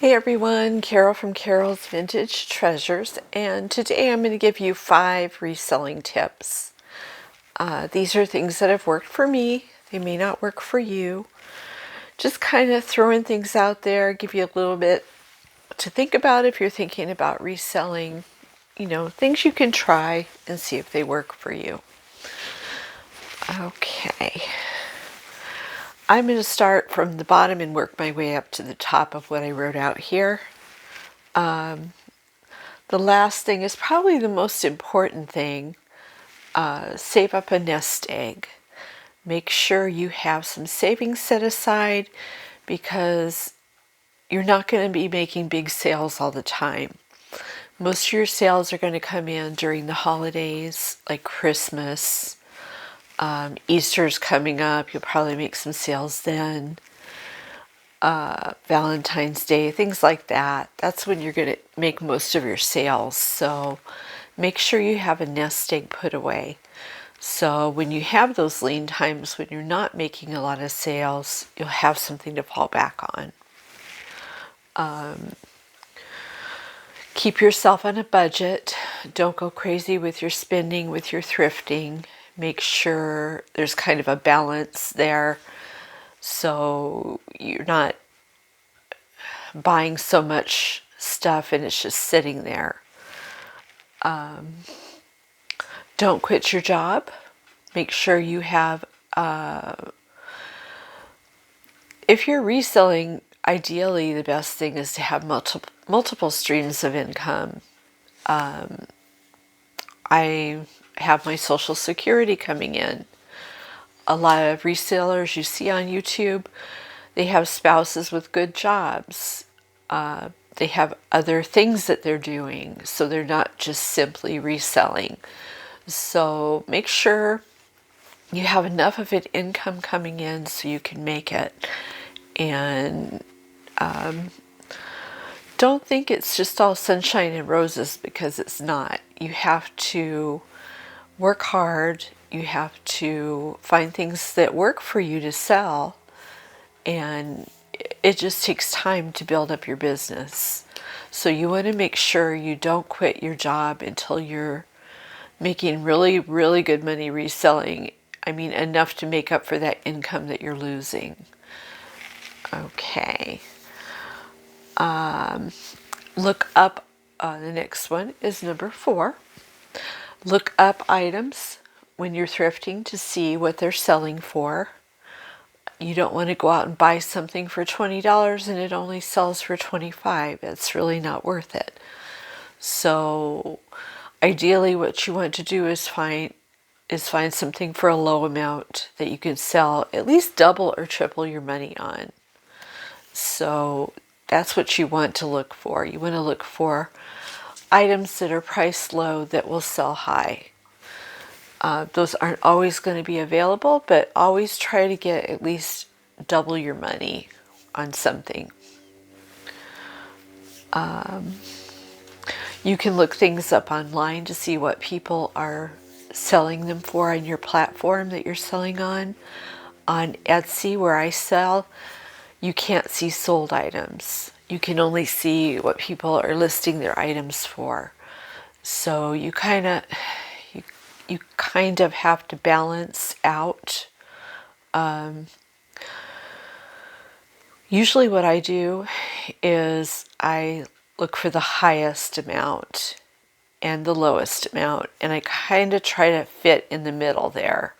Hey everyone, Carol from Carol's Vintage Treasures, and today I'm going to give you 5 reselling tips. These are things that have worked for me. They may not work for you. Just kind of throwing things out there, give you a little bit to think about if you're thinking about reselling, things you can try and see if they work for you. Okay. I'm going to start from the bottom and work my way up to the top of what I wrote out here. The last thing is probably the most important thing. Save up a nest egg. Make sure you have some savings set aside because you're not going to be making big sales all the time. Most of your sales are going to come in during the holidays, like Christmas. Easter's coming up. You'll probably make some sales then. Valentine's Day, things like that. That's when you're going to make most of your sales. So make sure you have a nest egg put away. So when you have those lean times, when you're not making a lot of sales, you'll have something to fall back on. Keep yourself on a budget. Don't go crazy with your spending, with your thrifting. Make sure there's kind of a balance there so you're not buying so much stuff and it's just sitting there. Don't quit your job. Make sure you have, if you're reselling, ideally the best thing is to have multiple streams of income. I have my Social Security coming in. A lot of resellers you see on YouTube, they have spouses with good jobs. They have other things that they're doing, so they're not just simply reselling. So make sure you have enough of it income coming in so you can make it. And don't think it's just all sunshine and roses, because it's not. You have to work hard. You have to find things that work for you to sell. And it just takes time to build up your business. So you want to make sure you don't quit your job until you're making really, really good money reselling. I mean, enough to make up for that income that you're losing. Okay. Look up, the next one is number 4. Look up items when you're thrifting to see what they're selling for. You don't want to go out and buy something for $20 and it only sells for $25. It's really not worth it. So ideally what you want to do is find something for a low amount that you can sell at least double or triple your money on. So that's what you want to look for. You want to look for items that are priced low that will sell high. Those aren't always going to be available, but always try to get at least double your money on something. You can look things up online to see what people are selling them for on your platform that you're selling on. On Etsy, where I sell, you can't see sold items. You can only see what people are listing their items for. So you kind of have to balance out. Usually what I do is I look for the highest amount and the lowest amount, and I kind of try to fit in the middle there.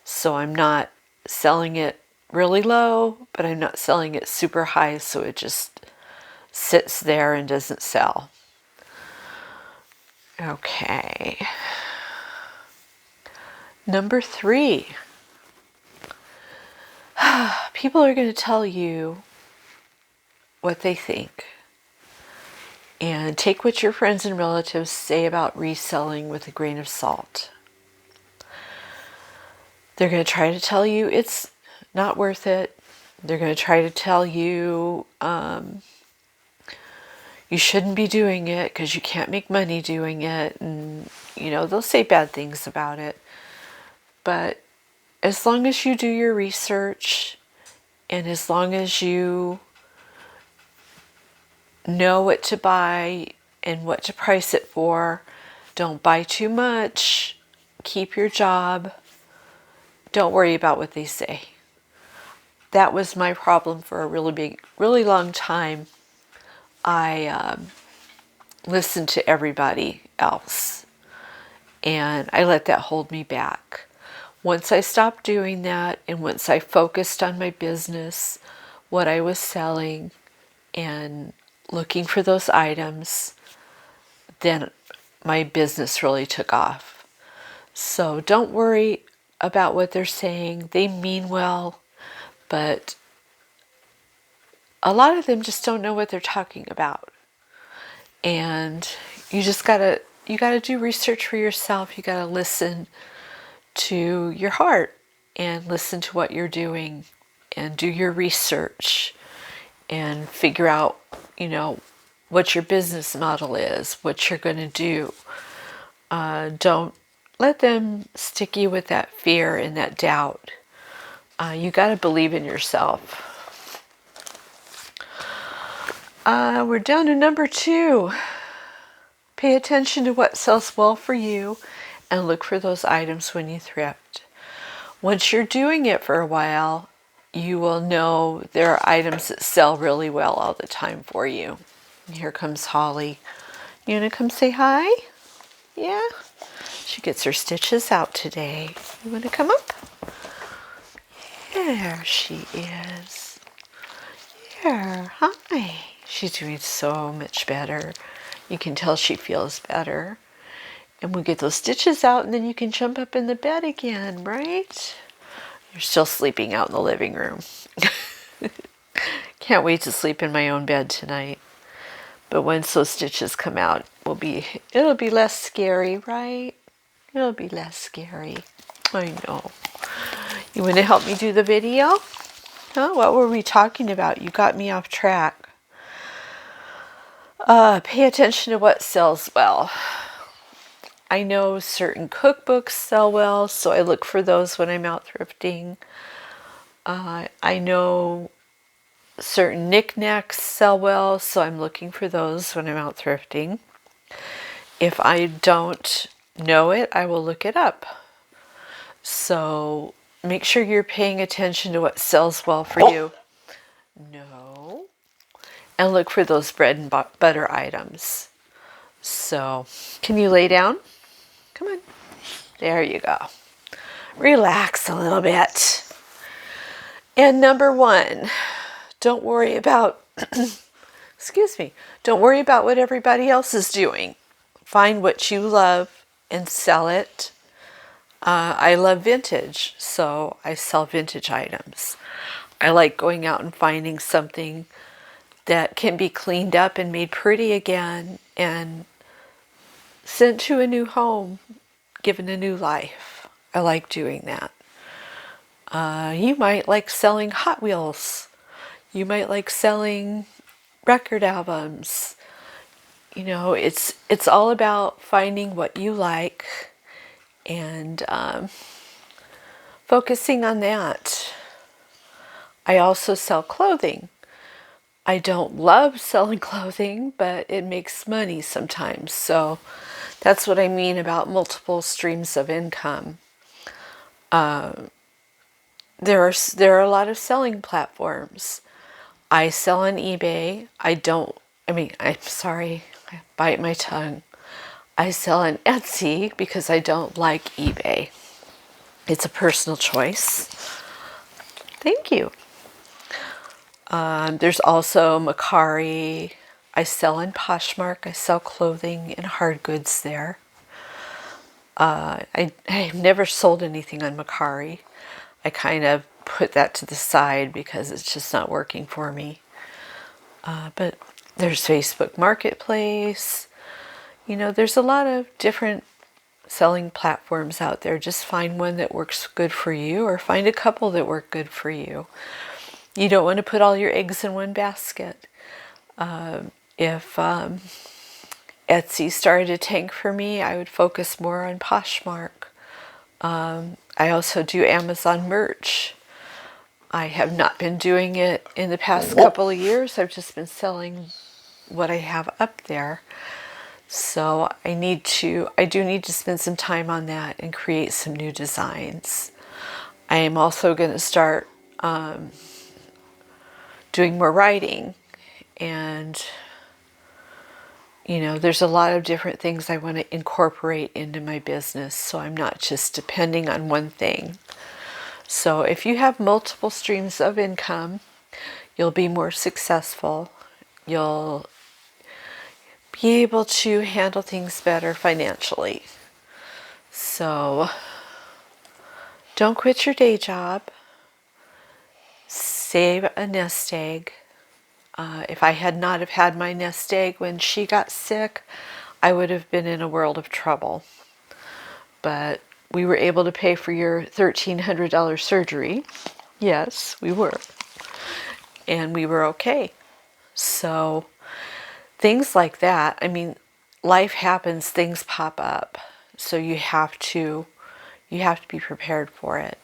So I'm not selling it really low, but I'm not selling it super high, so it just sits there and doesn't sell. Okay. Number 3. People are going to tell you what they think. And take what your friends and relatives say about reselling with a grain of salt. They're going to try to tell you it's not worth it. They're going to try to tell you you shouldn't be doing it because you can't make money doing it. And, they'll say bad things about it. But as long as you do your research and as long as you know what to buy and what to price it for. Don't buy too much. Keep your job. Don't worry about what they say. That was my problem for a really long time. I listened to everybody else, and I let that hold me back. Once I stopped doing that, and once I focused on my business, what I was selling, and looking for those items, then my business really took off. So don't worry about what they're saying. They mean well, but a lot of them just don't know what they're talking about. And you gotta do research for yourself. You gotta listen to your heart and listen to what you're doing and do your research and figure out, what your business model is, what you're going to do. Don't let them stick you with that fear and that doubt. You got to believe in yourself. We're down to number 2. Pay attention to what sells well for you and look for those items when you thrift. Once you're doing it for a while, you will know there are items that sell really well all the time for you. Here comes Holly. You want to come say hi? Yeah? She gets her stitches out today. You want to come up? There she is. Here, hi. She's doing so much better. You can tell she feels better. And we'll get those stitches out and then you can jump up in the bed again, right? You're still sleeping out in the living room. Can't wait to sleep in my own bed tonight. But once those stitches come out, it'll be less scary, right? It'll be less scary. I know. You want to help me do the video? Huh? What were we talking about? You got me off track. Pay attention to what sells well. I know certain cookbooks sell well, so I look for those when I'm out thrifting. I know certain knickknacks sell well, so I'm looking for those when I'm out thrifting. If I don't know it, I will look it up. So make sure you're paying attention to what sells well for you. No. And look for those bread and butter items. So, can you lay down? Come on. There you go. Relax a little bit. And number 1, don't worry about, don't worry about what everybody else is doing. Find what you love and sell it. I love vintage, so I sell vintage items. I like going out and finding something that can be cleaned up and made pretty again and sent to a new home, given a new life. I like doing that. You might like selling Hot Wheels. You might like selling record albums. It's all about finding what you like and focusing on that. I also sell clothing. I don't love selling clothing, but it makes money sometimes. So that's what I mean about multiple streams of income. There are a lot of selling platforms. I sell on eBay. I'm sorry, I bite my tongue. I sell on Etsy because I don't like eBay. It's a personal choice. Thank you. There's also Mercari. I sell on Poshmark. I sell clothing and hard goods there. I've never sold anything on Mercari. I kind of put that to the side because it's just not working for me. But there's Facebook Marketplace. There's a lot of different selling platforms out there. Just find one that works good for you or find a couple that work good for you. You don't want to put all your eggs in one basket. If Etsy started to tank for me, I would focus more on Poshmark. I also do Amazon merch. I have not been doing it in the past couple of years. I've just been selling what I have up there. So I do need to spend some time on that and create some new designs. I am also going to start doing more writing, and there's a lot of different things I want to incorporate into my business, so I'm not just depending on one thing. So if you have multiple streams of income, you'll be more successful. You'll be able to handle things better financially. So don't quit your day job. Save a nest egg. If I had not have had my nest egg when she got sick, I would have been in a world of trouble. But we were able to pay for your $1,300 surgery. Yes, we were. And we were okay. So things like that, I mean, life happens, things pop up. So you have to be prepared for it.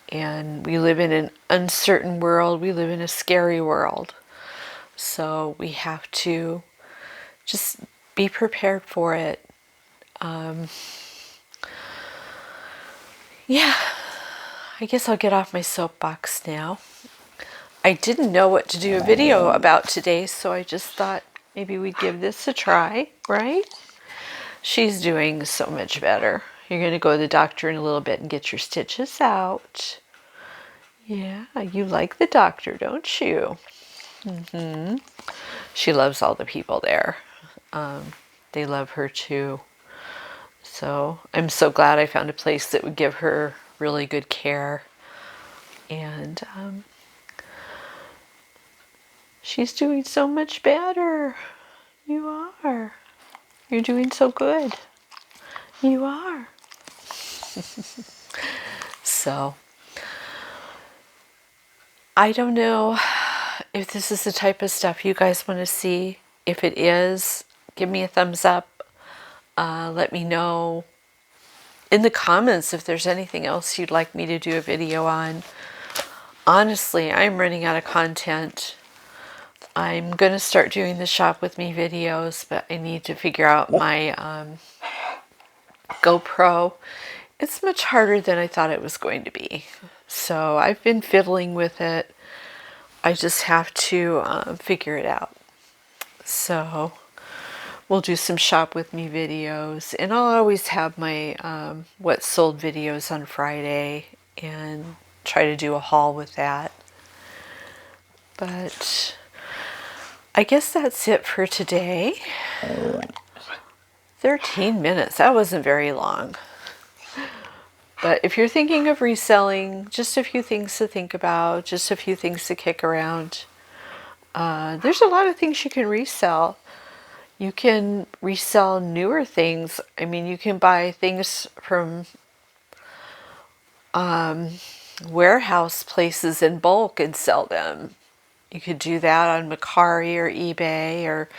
And we live in an uncertain world. We live in a scary world. So we have to just be prepared for it. Yeah, I guess I'll get off my soapbox now. I didn't know what to do a video about today, so I just thought maybe we'd give this a try, right? She's doing so much better. You're going to go to the doctor in a little bit and get your stitches out. Yeah, you like the doctor, don't you? She loves all the people there. They love her too. So I'm so glad I found a place that would give her really good care. And she's doing so much better. You are. You're doing so good. You are. So I don't know if this is the type of stuff you guys want to see. If it is, give me a thumbs up. Let me know in the comments if there's anything else you'd like me to do a video on. Honestly, I'm running out of content. I'm going to start doing the shop with me videos, but I need to figure out my GoPro. It's much harder than I thought it was going to be. So I've been fiddling with it. I just have to figure it out. So we'll do some shop with me videos, and I'll always have my what sold videos on Friday and try to do a haul with that. But I guess that's it for today. 13 minutes, that wasn't very long. But if you're thinking of reselling, just a few things to think about, just a few things to kick around. There's a lot of things you can resell. You can resell newer things. I mean, you can buy things from warehouse places in bulk and sell them. You could do that on Mercari or eBay or,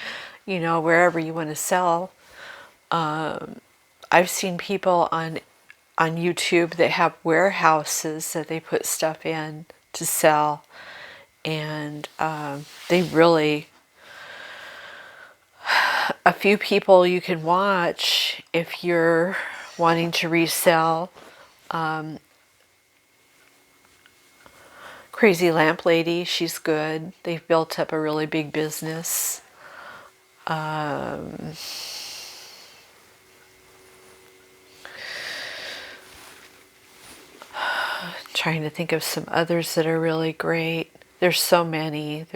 wherever you want to sell. I've seen people on YouTube that have warehouses that they put stuff in to sell, and they really, a few people you can watch if you're wanting to resell. Crazy Lamp Lady, she's good. They've built up a really big business. Trying to think of some others that are really great. There's so many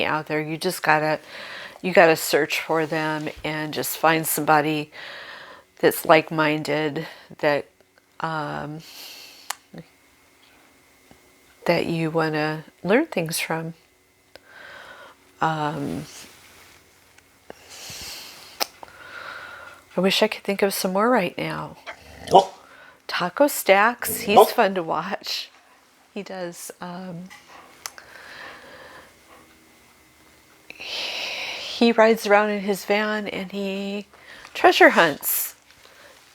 out there. You gotta search for them and just find somebody that's like-minded, that that you want to learn things from. I wish I could think of some more right now. Taco Stacks, he's fun to watch. He does, he rides around in his van and he treasure hunts.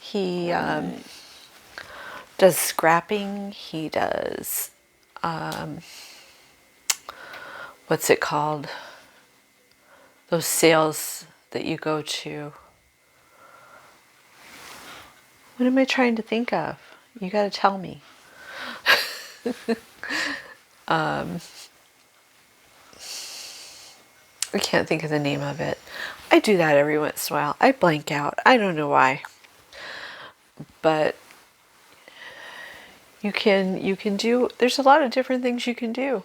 He does scrapping. He does, what's it called? those sales that you go to. What am I trying to think of? You got to tell me. I can't think of the name of it. I do that every once in a while. I blank out. I don't know why. But you can do, there's a lot of different things you can do.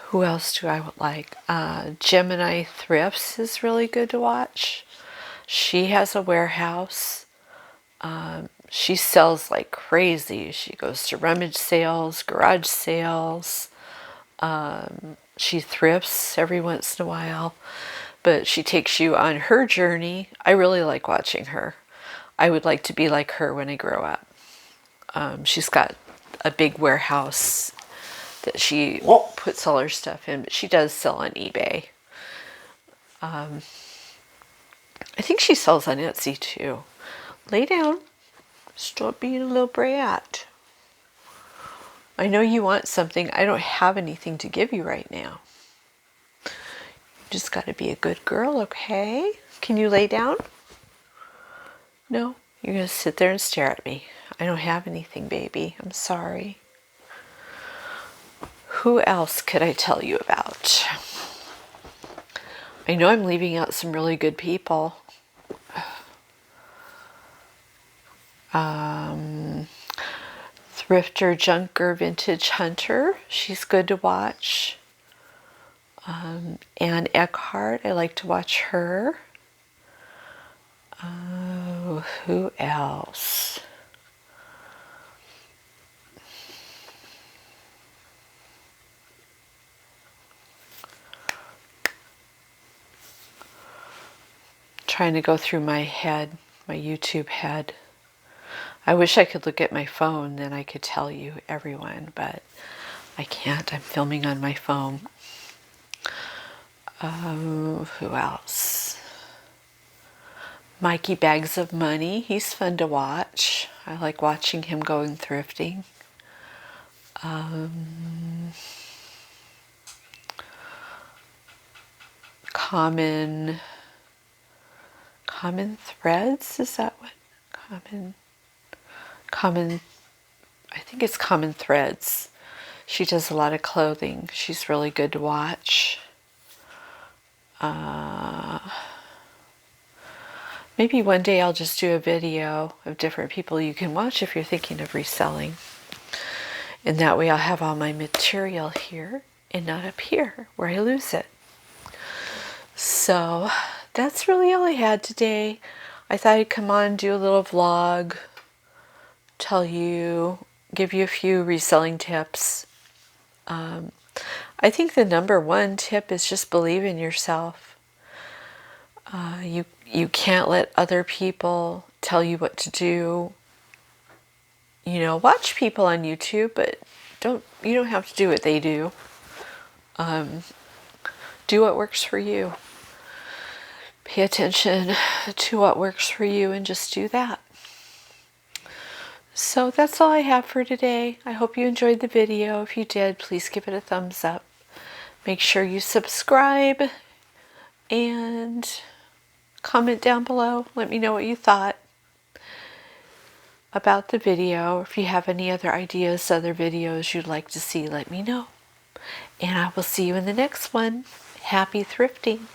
Who else do I like? Gemini Thrifts is really good to watch. She has a warehouse. She sells like crazy. She goes to rummage sales, garage sales. She thrifts every once in a while, but she takes you on her journey. I really like watching her. I would like to be like her when I grow up. She's got a big warehouse that she puts all her stuff in, but she does sell on eBay. I think she sells on Etsy too. Lay down. Stop being a little brat. I know you want something. I don't have anything to give you right now. You just got to be a good girl, okay? Can you lay down? No? You're going to sit there and stare at me. I don't have anything, baby. I'm sorry. Who else could I tell you about? I know I'm leaving out some really good people. Thrifter, Junker, Vintage Hunter. She's good to watch. Anne Eckhart. I like to watch her. Who else? Trying to go through my head, my YouTube head. I wish I could look at my phone, then I could tell you everyone, but I can't. I'm filming on my phone. Who else? Mikey Bags of Money. He's fun to watch. I like watching him going thrifting. Common Threads, is that what? Common, I think it's Common Threads. She does a lot of clothing. She's really good to watch. Maybe one day I'll just do a video of different people you can watch if you're thinking of reselling. And that way I'll have all my material here and not up here where I lose it. So that's really all I had today. I thought I'd come on and do a little vlog, give you a few reselling tips. I think the number one tip is just believe in yourself. You can't let other people tell you what to do. You know, watch people on YouTube, but you don't have to do what they do. Do what works for you. Pay attention to what works for you and just do that. So that's all I have for today. I hope you enjoyed the video. If you did, please give it a thumbs up. Make sure you subscribe and comment down below. Let me know what you thought about the video. If you have any other ideas, other videos you'd like to see, let me know. And I will see you in the next one. Happy thrifting.